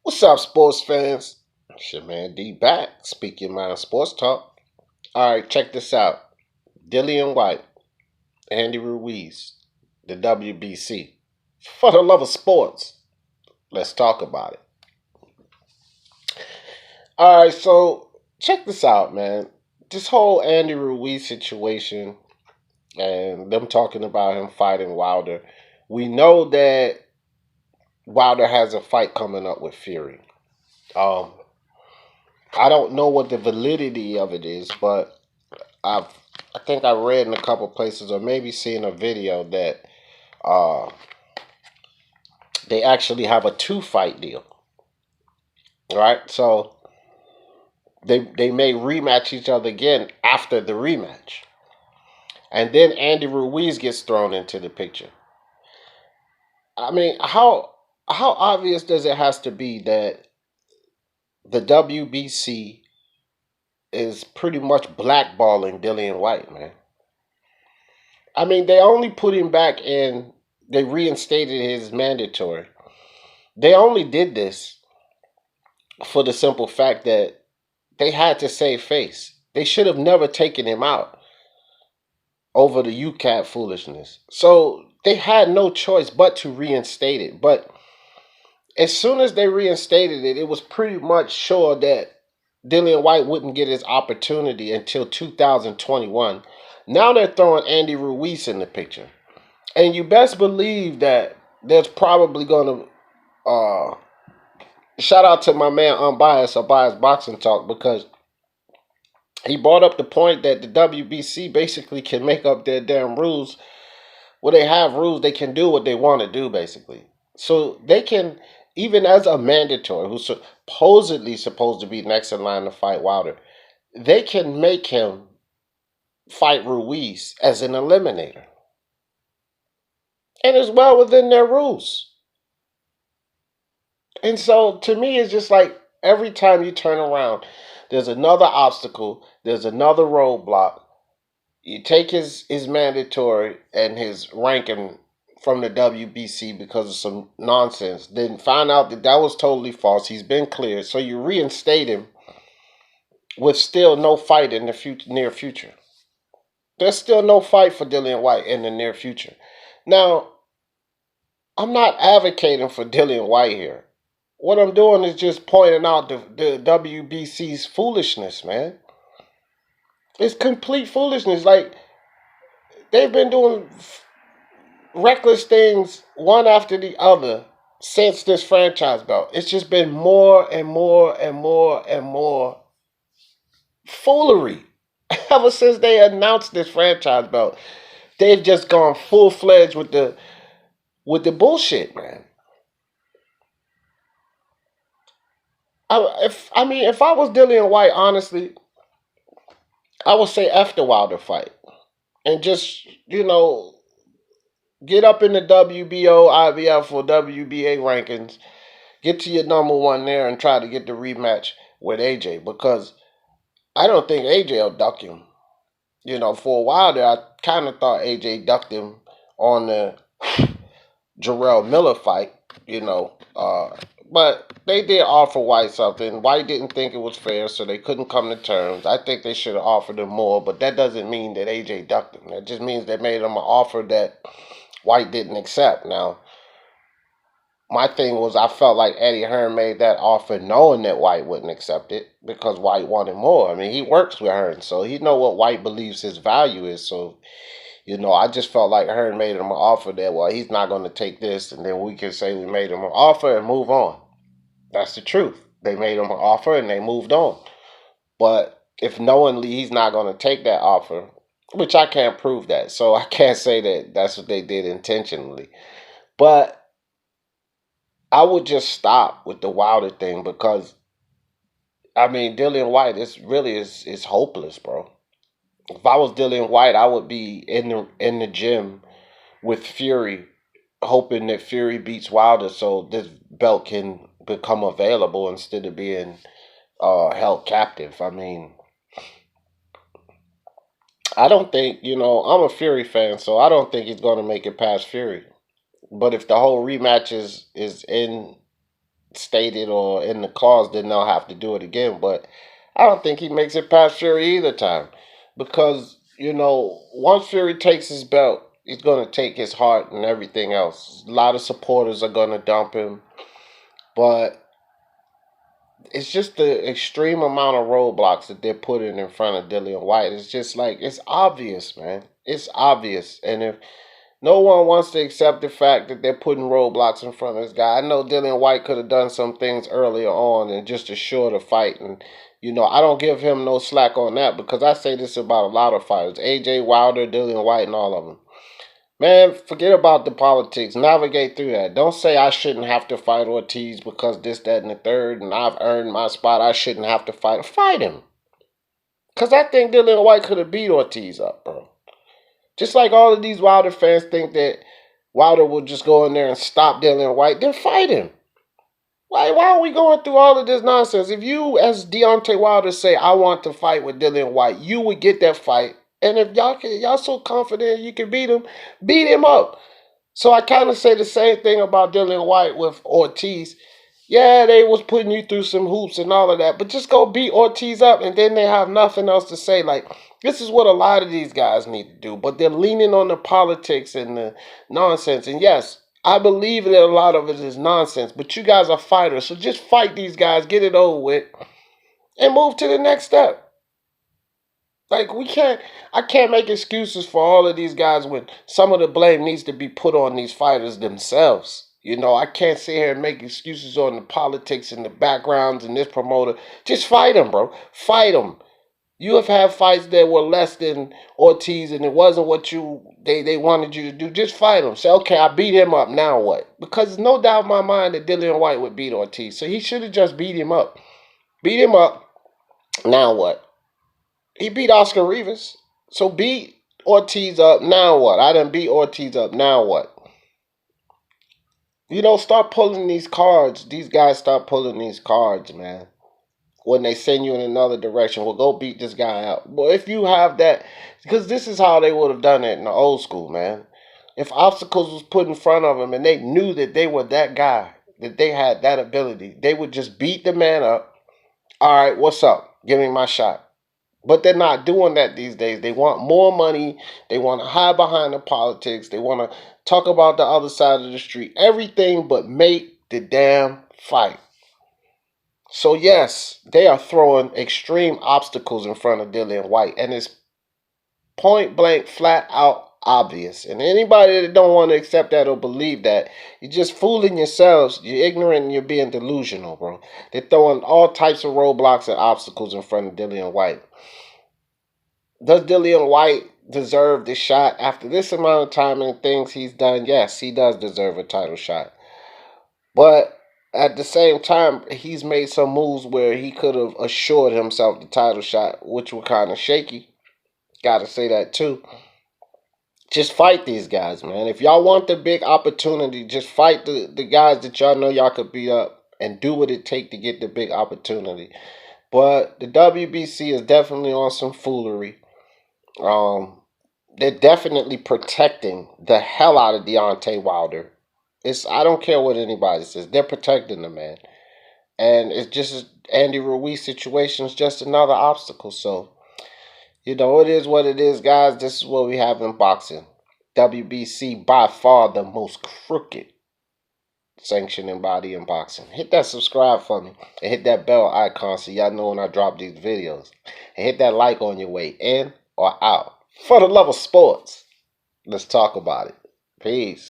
What's up, sports fans? It's your man D back, speaking mind sports talk. Alright, check this out. Dillian Whyte, Andy Ruiz, the WBC. For the love of sports, let's talk about it. Alright, so check this out, man. This whole Andy Ruiz situation and them talking about him fighting Wilder. We know that Wilder has a fight coming up with Fury. Um, I don't know what the validity of it is, but I've I think I read in a couple places or maybe seen a video that uh, they actually have a 2 fight deal. Right? So they may rematch each other again after the rematch. And then Andy Ruiz gets thrown into the picture. I mean, how obvious does it has to be that the WBC is pretty much blackballing Dillian Whyte, man? I mean, they only put him back in. They reinstated his mandatory. They only did this for the simple fact that they had to save face. They should have never taken him out over the UCAT foolishness. So they had no choice but to reinstate it. But as soon as they reinstated it, it was pretty much sure that Dillian Whyte wouldn't get his opportunity until 2021. Now they're throwing Andy Ruiz in the picture. And you best believe that there's probably going to shout out to my man Unbiased Boxing Talk, because he brought up the point that the WBC basically can make up their damn rules. Well, they have rules. They can do what they want to do, basically. So they can, even as a mandatory who's supposedly supposed to be next in line to fight Wilder, they can make him fight Ruiz as an eliminator. And it's well within their rules. And so to me, it's just like every time you turn around, there's another obstacle, there's another roadblock. You take his mandatory and his ranking from the WBC because of some nonsense. Then find out that that was totally false. He's been cleared. So you reinstate him with still no fight in the near future. There's still no fight for Dillian Whyte in the near future. Now, I'm not advocating for Dillian Whyte here. What I'm doing is just pointing out the WBC's foolishness, man. It's complete foolishness. Like, they've been doing reckless things one after the other since this franchise belt. It's just been more and more and more and more foolery. Ever since they announced this franchise belt, they've just gone full fledged with the bullshit, man. If I was Dillian Whyte, honestly, I would say F the Wilder fight and just get up in the WBO, IBF, or WBA rankings, get to your number one there, and try to get the rematch with AJ, because I don't think AJ will duck him. For a while there, I kind of thought AJ ducked him on the Jarrell Miller fight, but they did offer Whyte something. Whyte didn't think it was fair, so they couldn't come to terms. I think they should have offered him more, but that doesn't mean that AJ ducked him. That just means they made him an offer that Whyte didn't accept. Now, my thing was, I felt like Eddie Hearn made that offer knowing that Whyte wouldn't accept it because Whyte wanted more. I mean, he works with Hearn, so he know what Whyte believes his value is. So, I just felt like Hearn made him an offer that, well, he's not going to take this, and then we can say we made him an offer and move on. That's the truth. They made him an offer and they moved on. But if knowingly he's not going to take that offer, which I can't prove that, so I can't say that that's what they did intentionally. But I would just stop with the Wilder thing, because Dillian Whyte is hopeless, bro. If I was Dillian Whyte, I would be in the gym with Fury, hoping that Fury beats Wilder so this belt can become available instead of being held captive. I don't think, I'm a Fury fan, so I don't think he's going to make it past Fury. But if the whole rematch is in stated or in the clause that they'll have to do it again. But I don't think he makes it past Fury either time, because once Fury takes his belt, he's gonna take his heart and everything else. A lot of supporters are gonna dump him, but it's just the extreme amount of roadblocks that they're putting in front of Dillian Whyte. It's just like, it's obvious, man. It's obvious. And if no one wants to accept the fact that they're putting roadblocks in front of this guy, I know Dillian Whyte could have done some things earlier on and just assured a fight. And, I don't give him no slack on that, because I say this about a lot of fighters. AJ Wilder, Dillian Whyte, and all of them. Man, forget about the politics. Navigate through that. Don't say I shouldn't have to fight Ortiz because this, that, and the third, and I've earned my spot. I shouldn't have to fight. Fight him. Because I think Dillian Whyte could have beat Ortiz up, bro. Just like all of these Wilder fans think that Wilder will just go in there and stop Dillian Whyte, then fight him. Why are we going through all of this nonsense? If you, as Deontay Wilder, say, I want to fight with Dillian Whyte, you would get that fight. And if y'all so confident you can beat him up. So I kind of say the same thing about Dillian Whyte with Ortiz. Yeah, they was putting you through some hoops and all of that, but just go beat Ortiz up, and then they have nothing else to say. Like, this is what a lot of these guys need to do, but they're leaning on the politics and the nonsense. And yes, I believe that a lot of it is nonsense, but you guys are fighters, so just fight these guys, get it over with, and move to the next step. Like, I can't make excuses for all of these guys when some of the blame needs to be put on these fighters themselves. I can't sit here and make excuses on the politics and the backgrounds and this promoter. Just fight them, bro. Fight them. You have had fights that were less than Ortiz, and it wasn't what they wanted you to do. Just fight them. Say, okay, I beat him up. Now what? Because there's no doubt in my mind that Dillian Whyte would beat Ortiz. So he should have just beat him up. Beat him up. Now what? He beat Oscar Rivas. So beat Ortiz up. Now what? I done beat Ortiz up. Now what? Start pulling these cards. These guys start pulling these cards, man. When they send you in another direction, well, go beat this guy out. Well, if you have that, because this is how they would have done it in the old school, man. If obstacles was put in front of them and they knew that they were that guy, that they had that ability, they would just beat the man up. All right, what's up? Give me my shot. But they're not doing that these days. They want more money. They want to hide behind the politics. They want to talk about the other side of the street. Everything but make the damn fight. So yes, they are throwing extreme obstacles in front of Dillian Whyte. And it's point blank, flat out obvious. And anybody that don't want to accept that or believe that, you're just fooling yourselves. You're ignorant and you're being delusional, bro. They're throwing all types of roadblocks and obstacles in front of Dillian Whyte. Does Dillian Whyte deserve this shot after this amount of time and things he's done? Yes, he does deserve a title shot. But at the same time, he's made some moves where he could have assured himself the title shot, which were kind of shaky. Gotta say that too. Just fight these guys, man. If y'all want the big opportunity, just fight the guys that y'all know y'all could beat up and do what it takes to get the big opportunity. But the WBC is definitely on some foolery. They're definitely protecting the hell out of Deontay Wilder. I don't care what anybody says. They're protecting the man. And it's just Andy Ruiz situation is just another obstacle. So, it is what it is, guys. This is what we have in boxing. WBC, by far the most crooked sanctioning body in boxing. Hit that subscribe for me. And hit that bell icon so y'all know when I drop these videos. And hit that like on your way in or out. For the love of sports, let's talk about it. Peace.